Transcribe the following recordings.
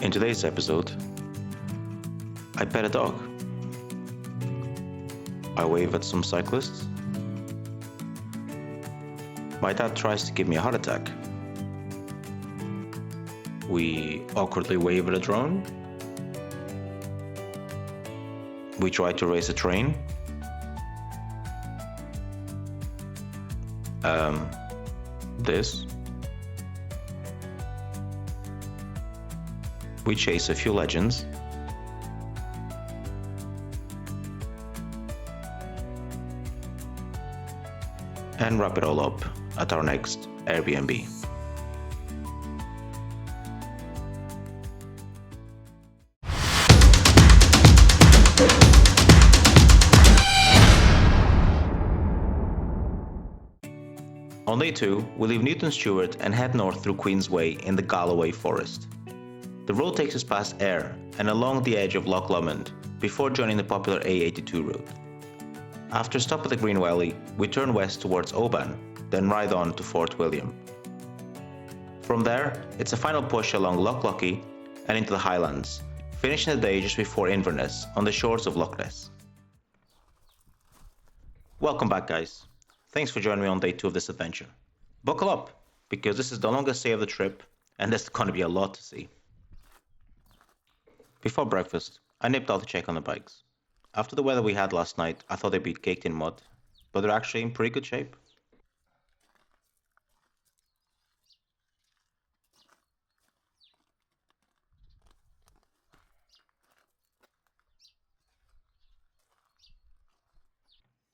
In today's episode, I pet a dog. I wave at some cyclists. My dad tries to give me a heart attack. We awkwardly wave at a drone. We try to race a train. This. We chase a few legends. And wrap it all up at our next Airbnb. On day 2, we leave Newton Stewart and head north through Queensway in the Galloway forest. The road takes us past Ayr and along the edge of Loch Lomond before joining the popular A82 route. After a stop at the Green Welly, we turn west towards Oban, then ride on to Fort William. From there, it's a final push along Loch Lochy and into the Highlands, finishing the day just before Inverness on the shores of Loch Ness. Welcome back, guys. Thanks for joining me on day 2 of this adventure. Buckle up, because this is the longest day of the trip, and there's going to be a lot to see. Before breakfast, I nipped out to check on the bikes. After the weather we had last night, I thought they'd be caked in mud, but they're actually in pretty good shape.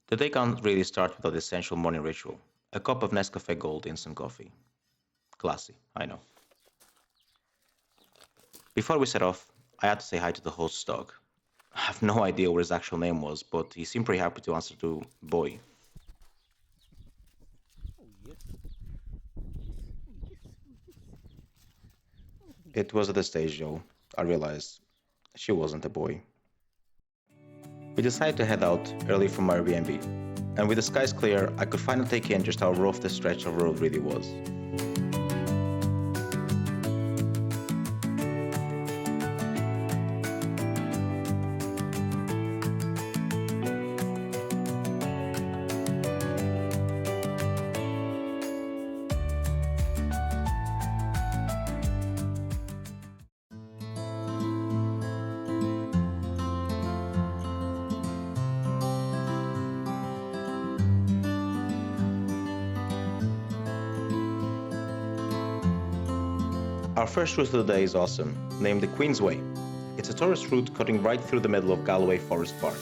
The day can't really start without the essential morning ritual, a cup of Nescafe Gold instant coffee. Classy, I know. Before we set off, I had to say hi to the host's dog. I have no idea what his actual name was, but he seemed pretty happy to answer to Boy. It was at this stage, though, I realized she wasn't a boy. We decided to head out early from our Airbnb, and with the skies clear, I could finally take in just how rough this stretch of road really was. Our first route of the day is awesome, named the Queensway. It's a tourist route cutting right through the middle of Galloway Forest Park.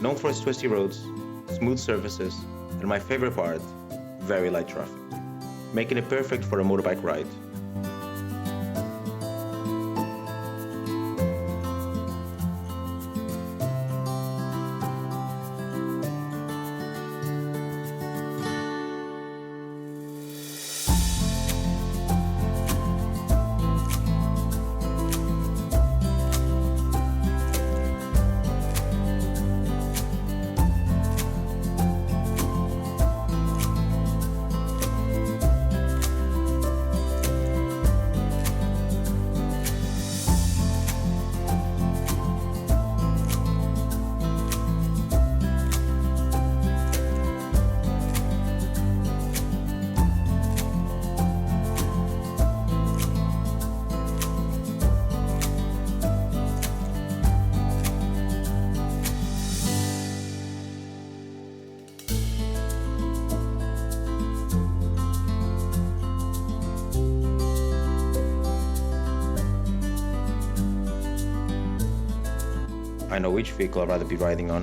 Known for its twisty roads, smooth surfaces, and my favorite part, very light traffic, making it perfect for a motorbike ride. I know which vehicle I'd rather be riding on.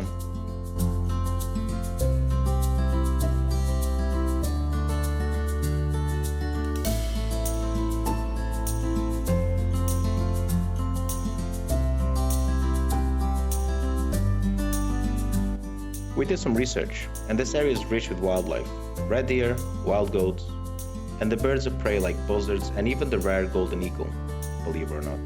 We did some research, and this area is rich with wildlife. Red deer, wild goats, and the birds of prey like buzzards and even the rare golden eagle, believe it or not.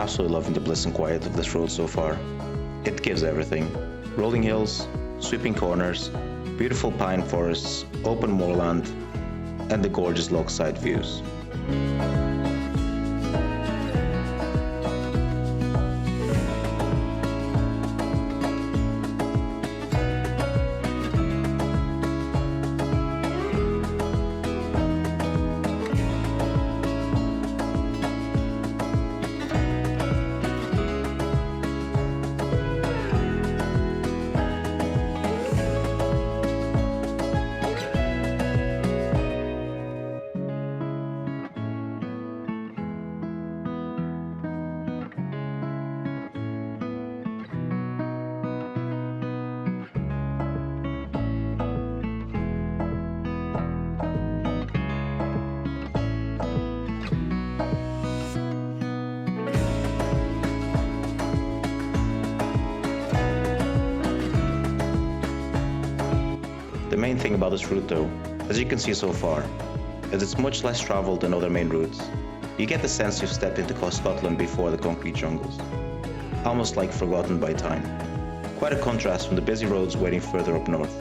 absolutely loving the bliss and quiet of this road so far. It gives everything. Rolling hills, sweeping corners, beautiful pine forests, open moorland, and the gorgeous lakeside views. The main thing about this route though, as you can see so far, is it's much less travelled than other main routes. You get the sense you've stepped into Scotland before the concrete jungles, almost like forgotten by time. Quite a contrast from the busy roads waiting further up north.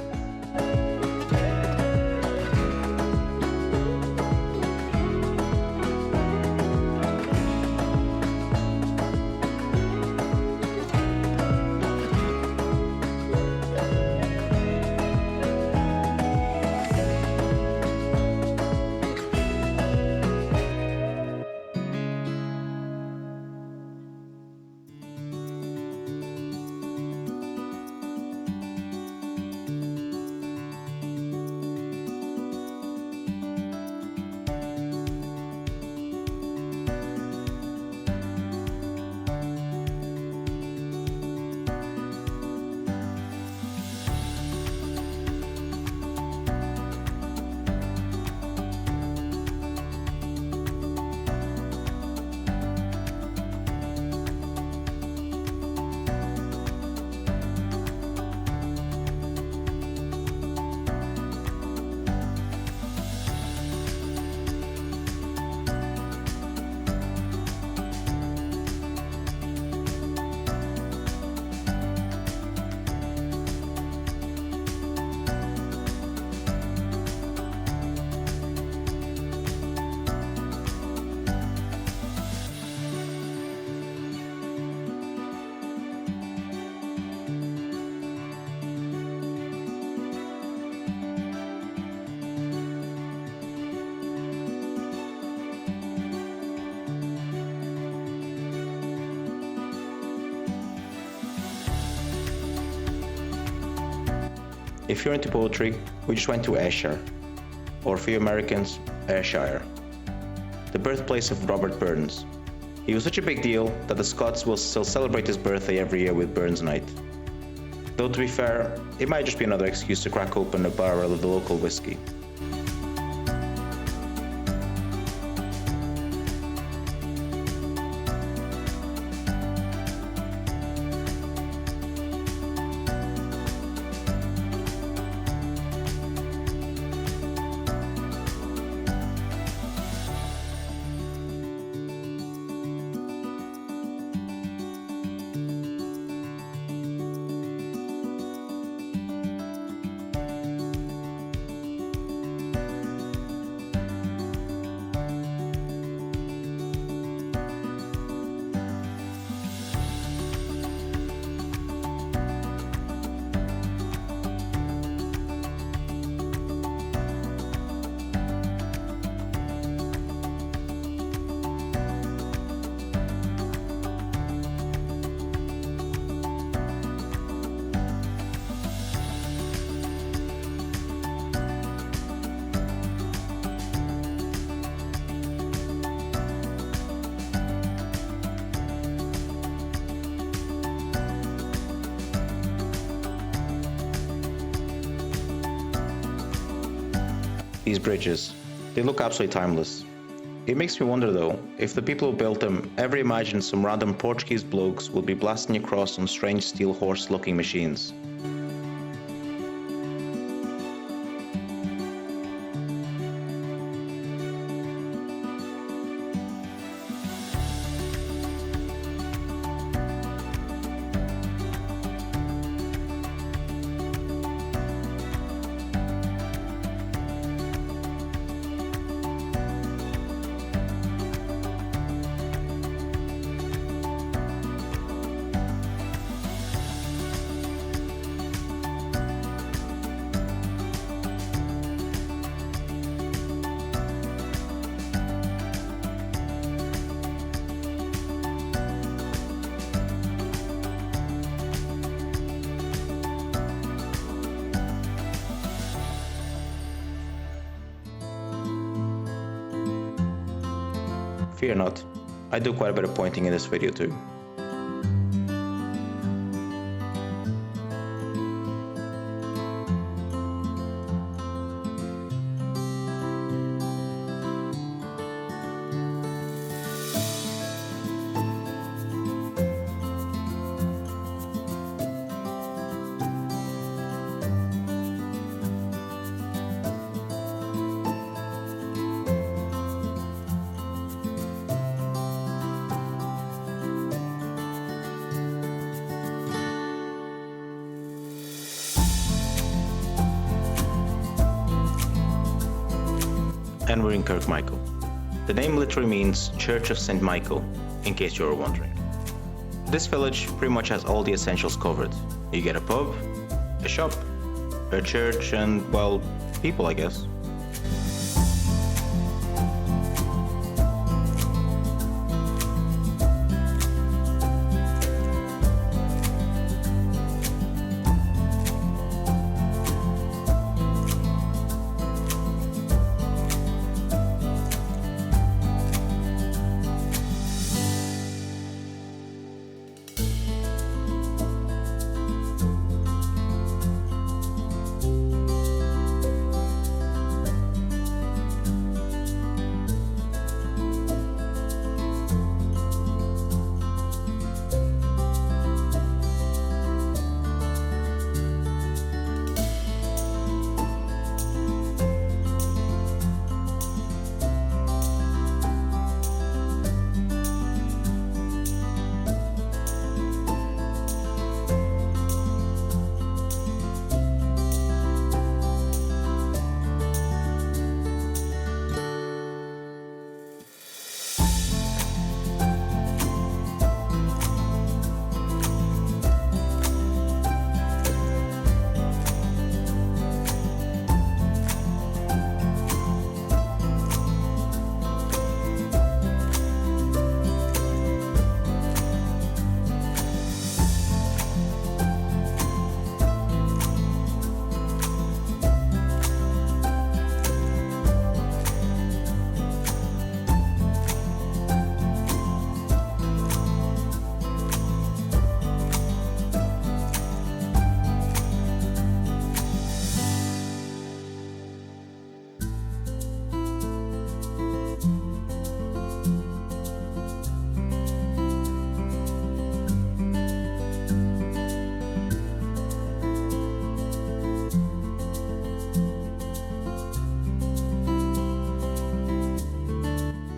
If you're into poetry, we just went to Ayrshire, or for you Americans, Ayrshire, the birthplace of Robert Burns. He was such a big deal that the Scots will still celebrate his birthday every year with Burns Night. Though to be fair, it might just be another excuse to crack open a barrel of the local whiskey. These bridges, they look absolutely timeless. It makes me wonder though, if the people who built them ever imagined some random Portuguese blokes will be blasting across some strange steel horse looking machines. Fear not, I do quite a bit of pointing in this video too. And we're in Kirkmichael. The name literally means Church of St. Michael, in case you were wondering. This village pretty much has all the essentials covered. You get a pub, a shop, a church, and, well, people, I guess.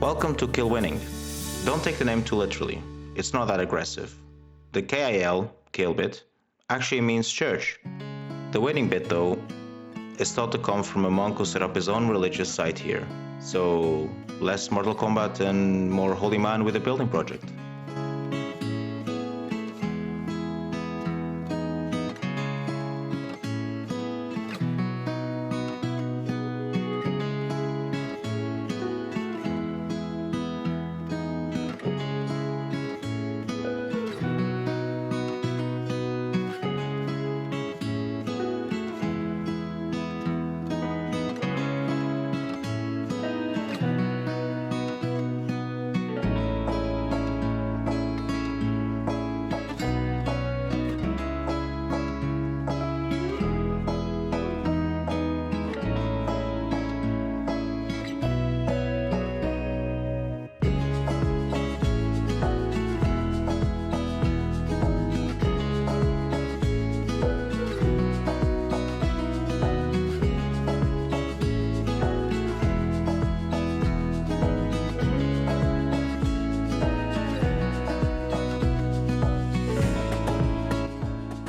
Welcome to Kilwinning. Don't take the name too literally, it's not that aggressive. The KIL, kill bit, actually means church. The winning bit though is thought to come from a monk who set up his own religious site here. So less Mortal Kombat and more holy man with a building project.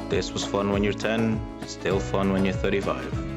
This was fun when you're 10, still fun when you're 35.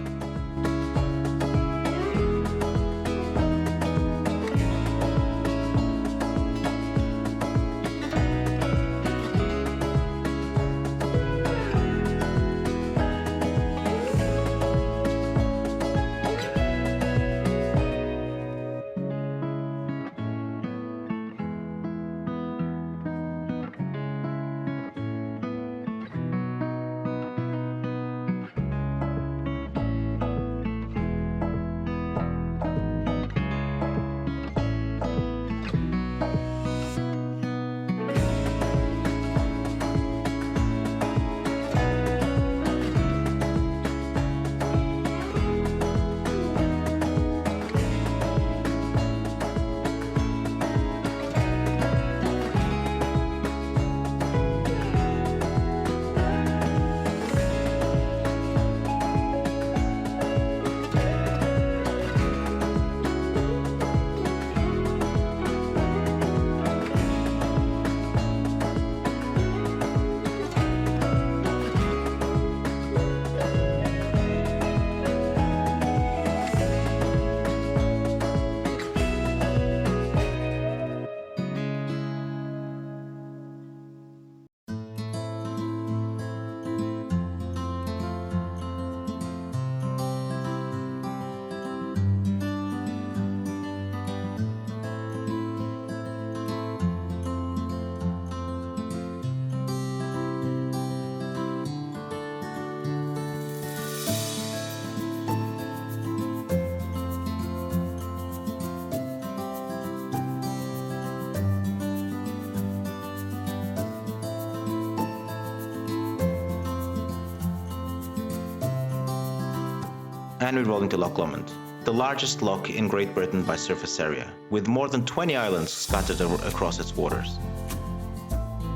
And we roll into Loch Lomond, the largest loch in Great Britain by surface area, with more than 20 islands scattered across its waters.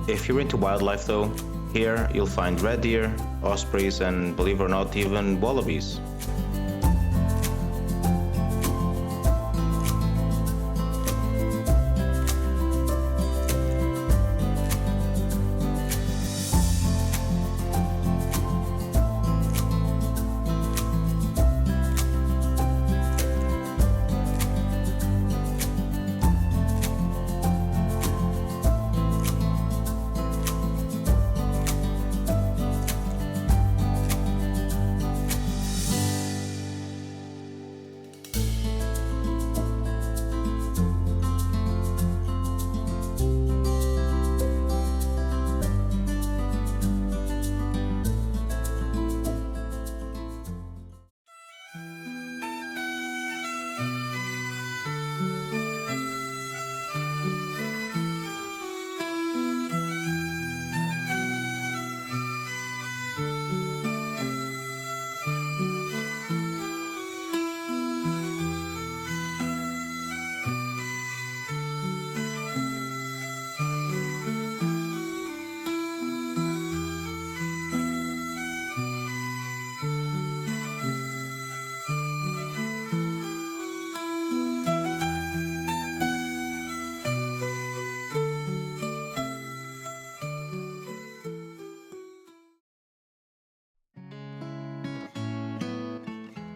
If you're into wildlife though, here you'll find red deer, ospreys, and believe it or not, even wallabies.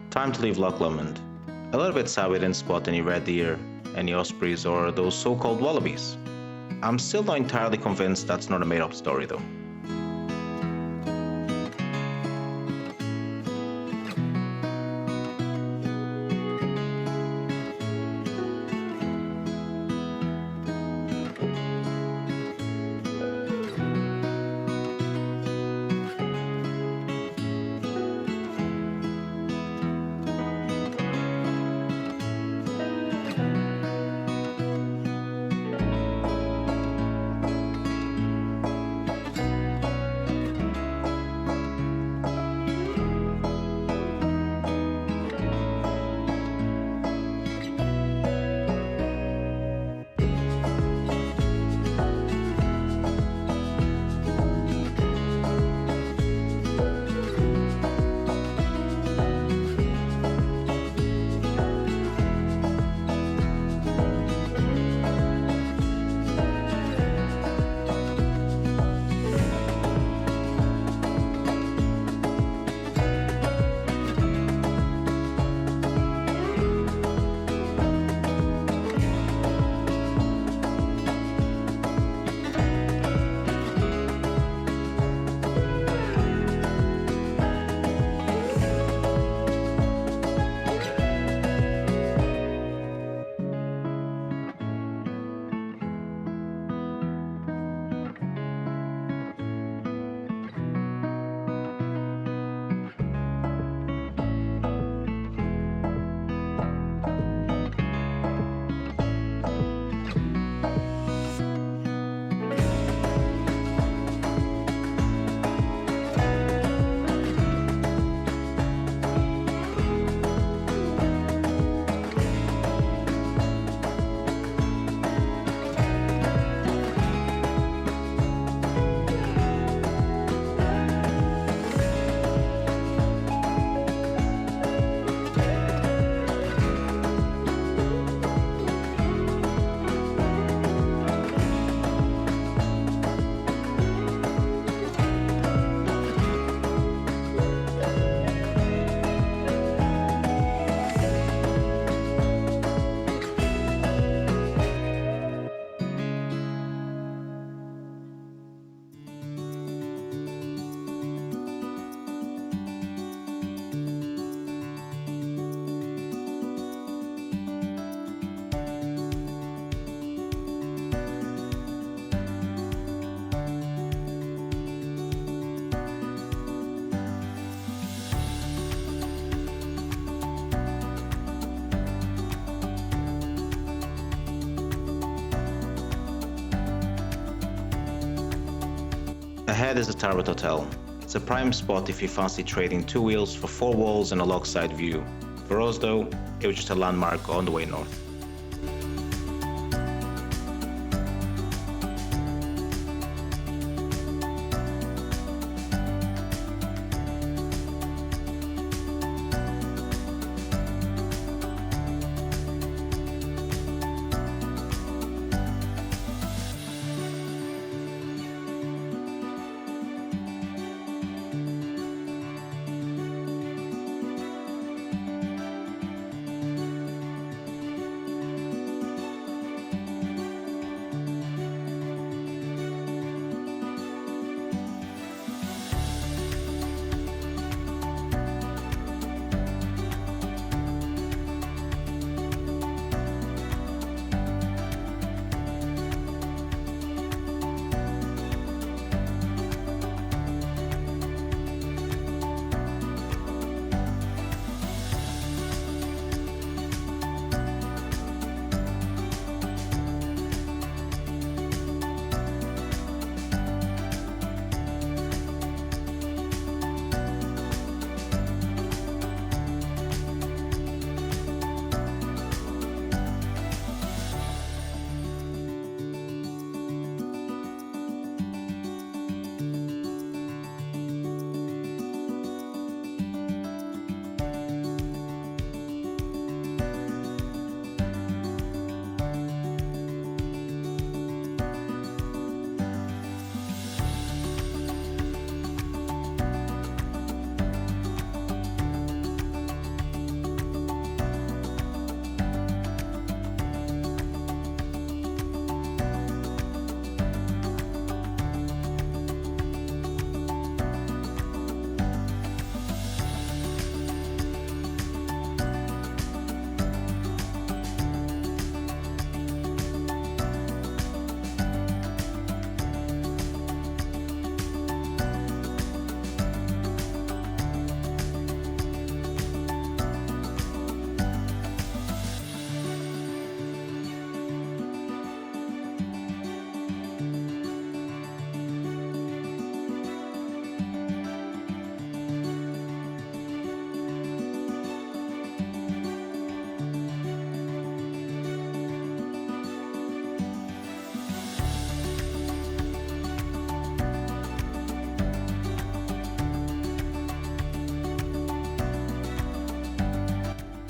Time to leave Loch Lomond. A little bit sad we didn't spot any red deer, any ospreys, or those so-called wallabies. I'm still not entirely convinced that's not a made-up story though. Ahead is the Tarbert Hotel. It's a prime spot if you fancy trading 2 wheels for 4 walls and a lochside view. For us though, it was just a landmark on the way north.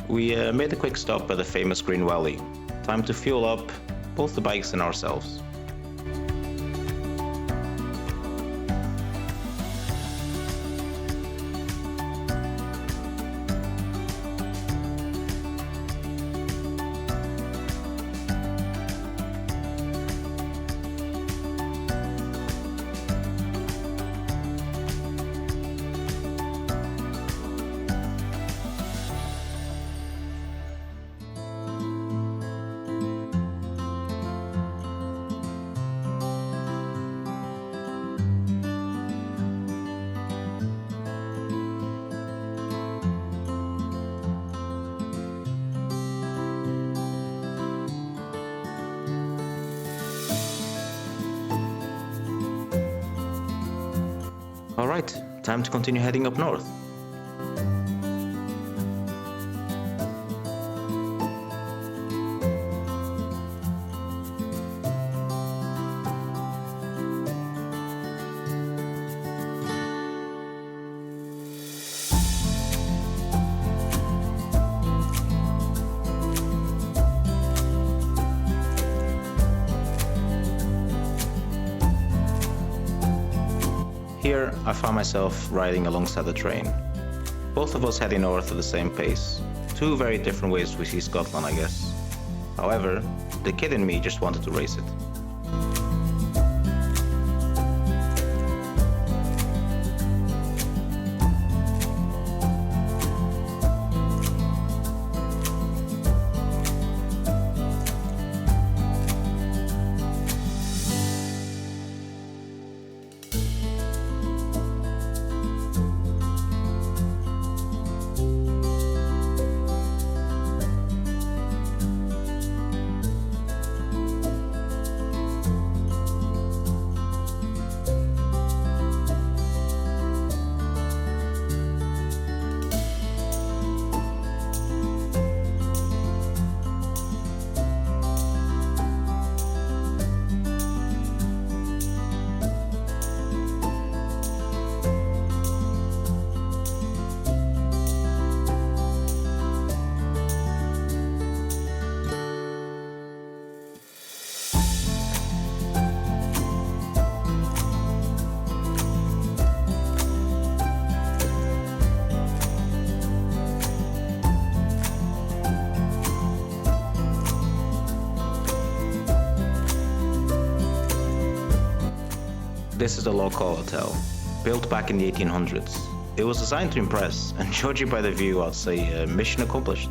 We made a quick stop at the famous Green Welly. Time to fuel up both the bikes and ourselves. Alright, time to continue heading up north. Here, I found myself riding alongside the train. Both of us heading north at the same pace. Two very different ways we see Scotland, I guess. However, the kid in me just wanted to race it. This is the local hotel, built back in the 1800s. It was designed to impress, and judging by the view, I'd say mission accomplished.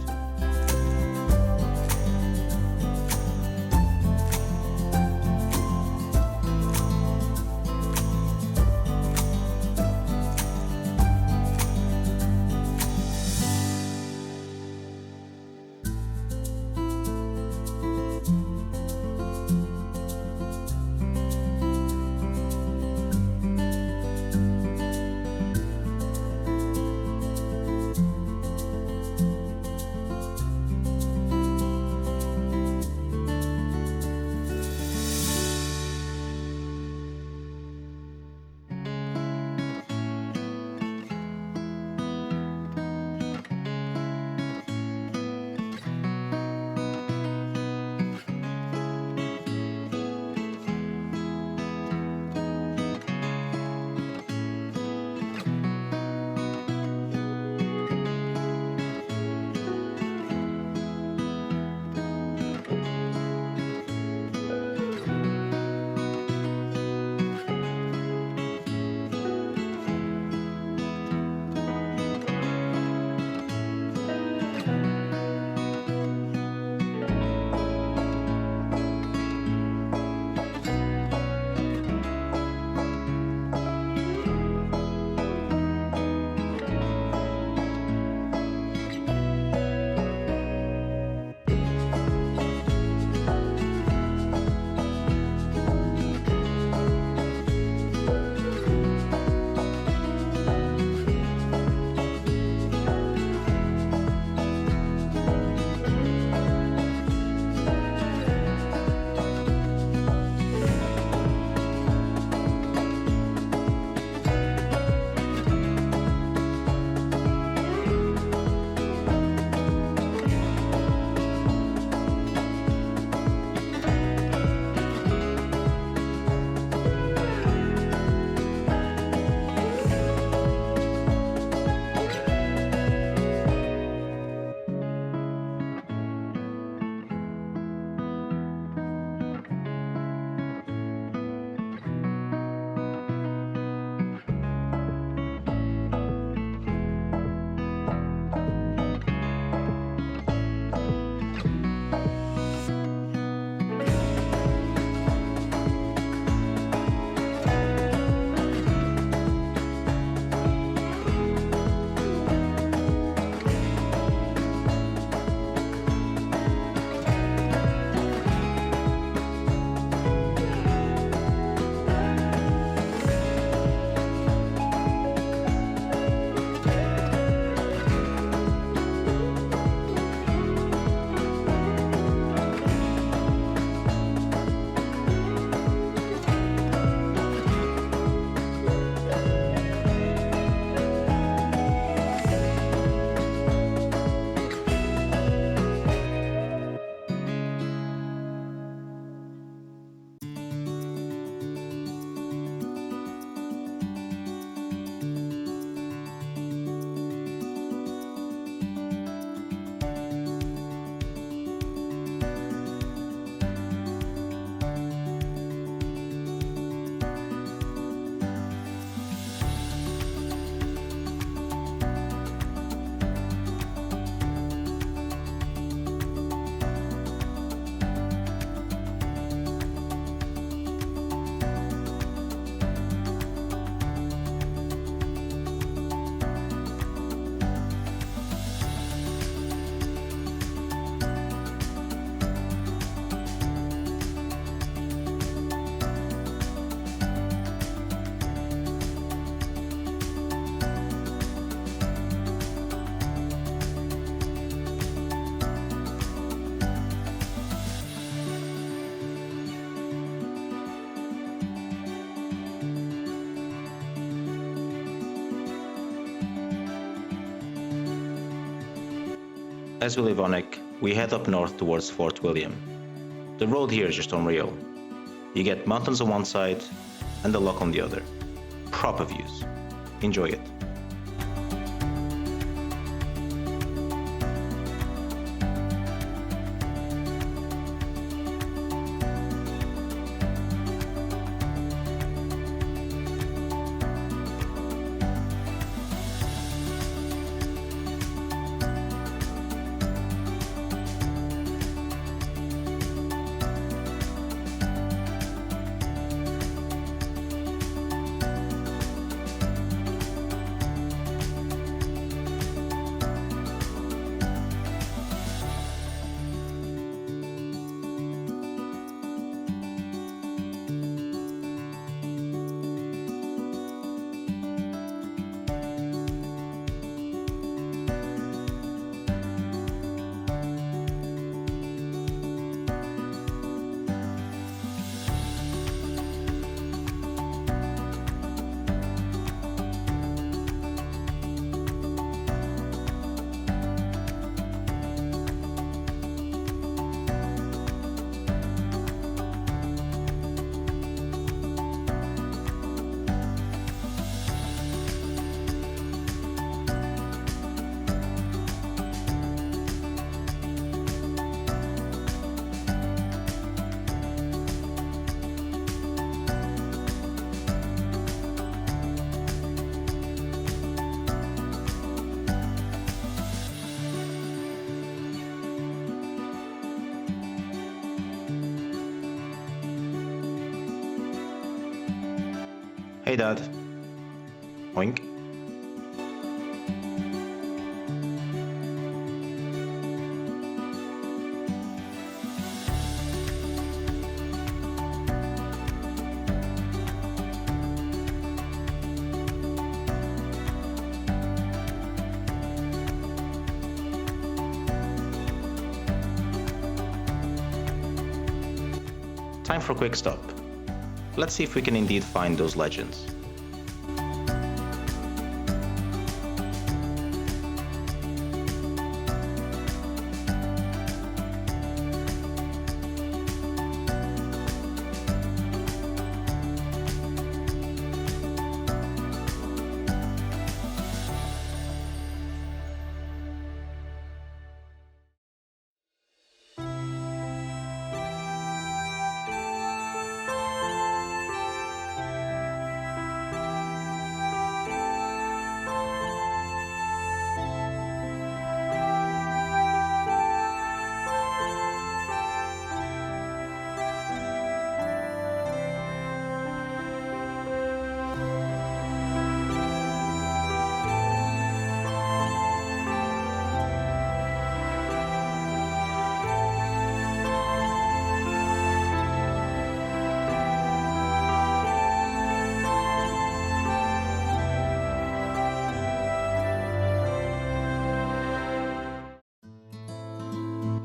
As we leave Onik, we head up north towards Fort William. The road here is just unreal. You get mountains on one side and the loch on the other. Proper views. Enjoy it. Hey Dad. Oink. Time for a quick stop. Let's see if we can indeed find those legends.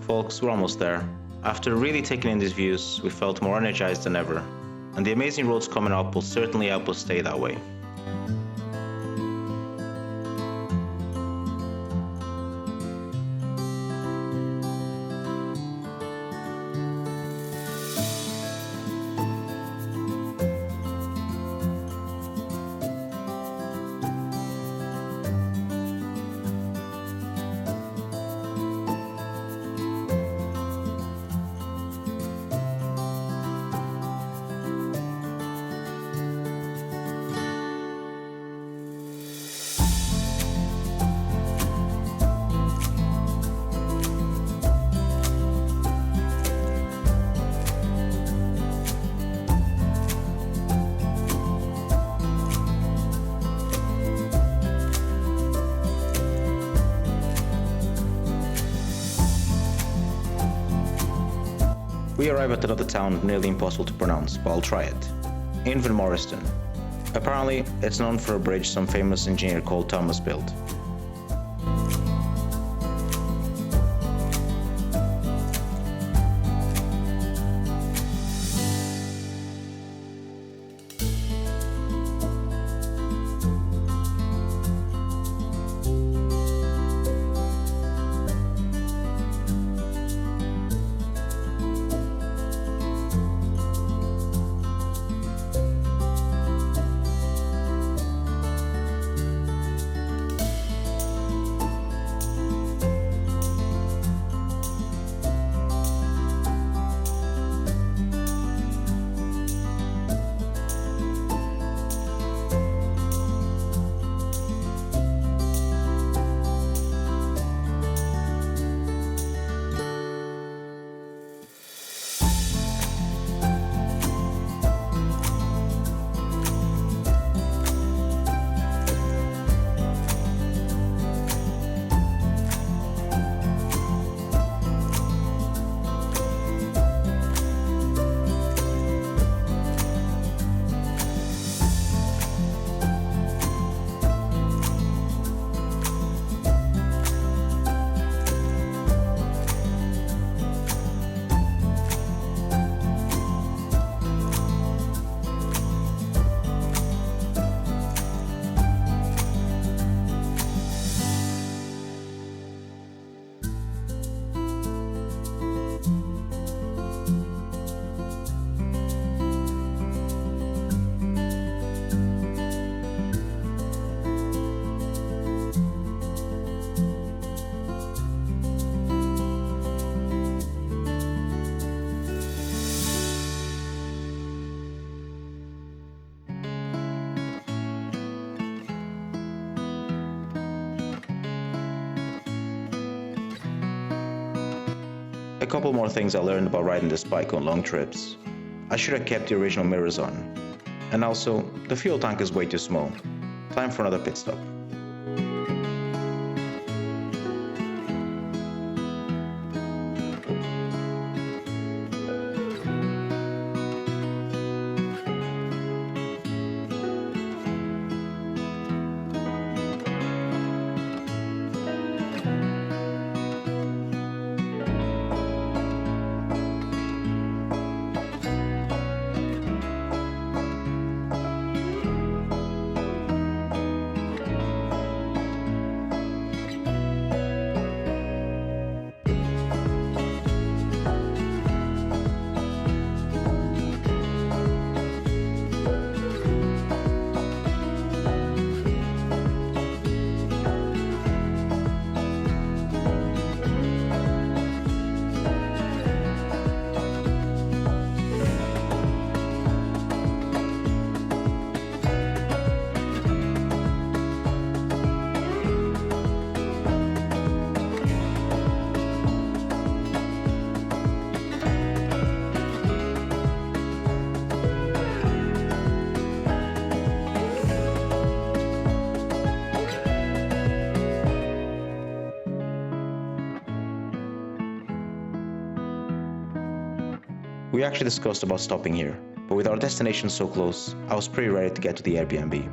Folks, we're almost there. After really taking in these views, we felt more energized than ever, and the amazing roads coming up will certainly help us stay that way. We arrive at another town nearly impossible to pronounce, but I'll try it. Invermoriston. Apparently, it's known for a bridge some famous engineer called Thomas built. A couple more things I learned about riding this bike on long trips. I should have kept the original mirrors on. And also, the fuel tank is way too small. Time for another pit stop. We actually discussed about stopping here, but with our destination so close, I was pretty ready to get to the Airbnb.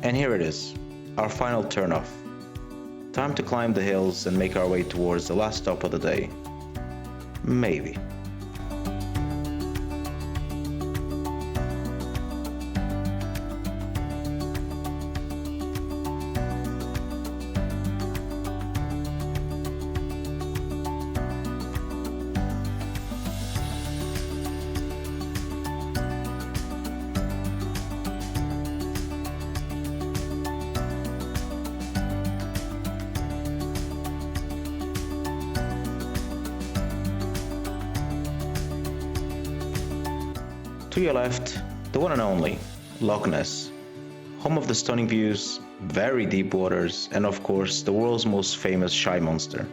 And here it is, our final turn-off. Time to climb the hills and make our way towards the last stop of the day. Maybe. To your left, the one and only Loch Ness, home of the stunning views, very deep waters, and of course the world's most famous shy monster.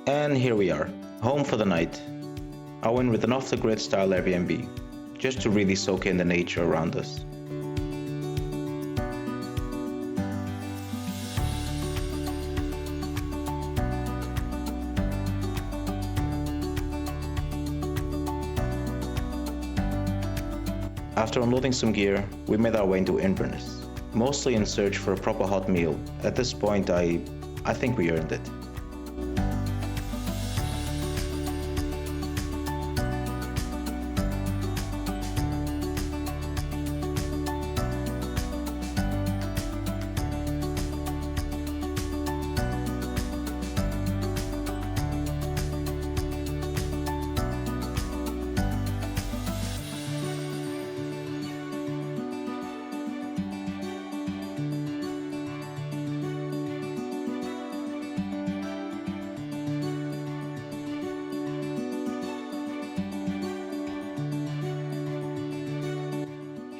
And here we are, home for the night. I went with an off-the-grid style Airbnb, just to really soak in the nature around us. After unloading some gear, we made our way into Inverness, mostly in search for a proper hot meal. At this point, I think we earned it.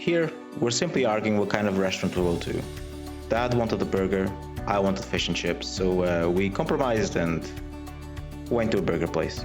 Here, we're simply arguing what kind of restaurant we will to. Dad wanted a burger, I wanted fish and chips, so we compromised and went to a burger place.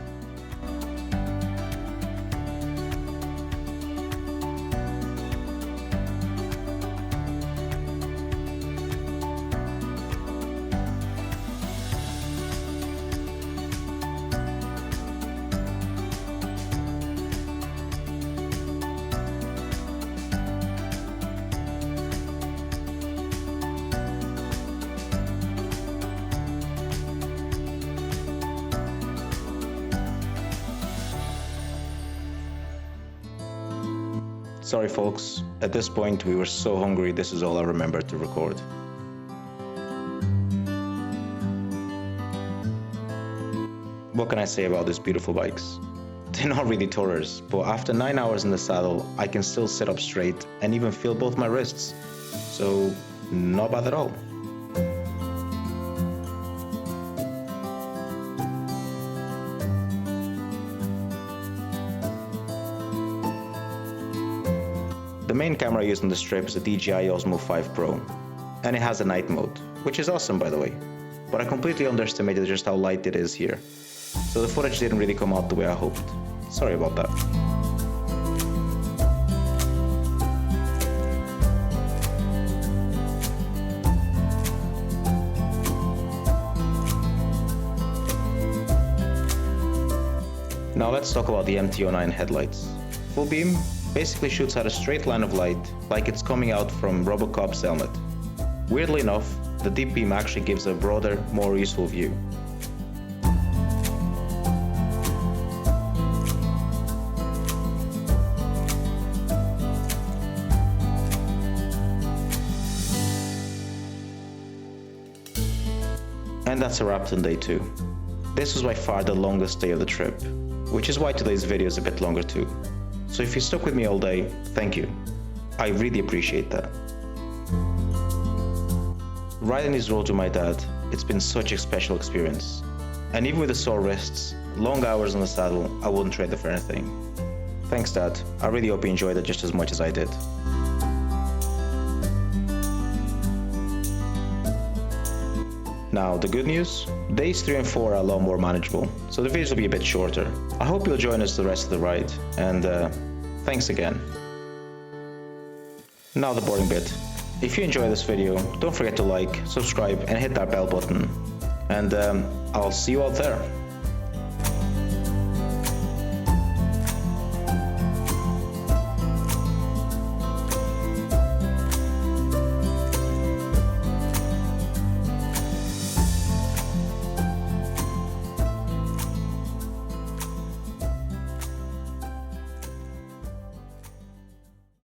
Sorry folks, at this point we were so hungry, this is all I remembered to record. What can I say about these beautiful bikes? They're not really tourers, but after 9 hours in the saddle, I can still sit up straight and even feel both my wrists. So, not bad at all. The main camera used on the strip is a DJI Osmo 5 Pro, and it has a night mode, which is awesome by the way, but I completely underestimated just how light it is here, so the footage didn't really come out the way I hoped. Sorry about that. Now let's talk about the MT-09 headlights. Full beam basically shoots out a straight line of light like it's coming out from Robocop's helmet. Weirdly enough, the deep beam actually gives a broader, more useful view. And that's a wrap on day 2. This was by far the longest day of the trip, which is why today's video is a bit longer too. So if you stuck with me all day, thank you. I really appreciate that. Riding these roads with my dad, it's been such a special experience. And even with the sore wrists, long hours on the saddle, I wouldn't trade it for anything. Thanks Dad, I really hope you enjoyed it just as much as I did. Now, the good news? Days 3 and 4 are a lot more manageable, so the videos will be a bit shorter. I hope you'll join us the rest of the ride, and thanks again. Now the boring bit. If you enjoyed this video, don't forget to like, subscribe and hit that bell button. And I'll see you out there.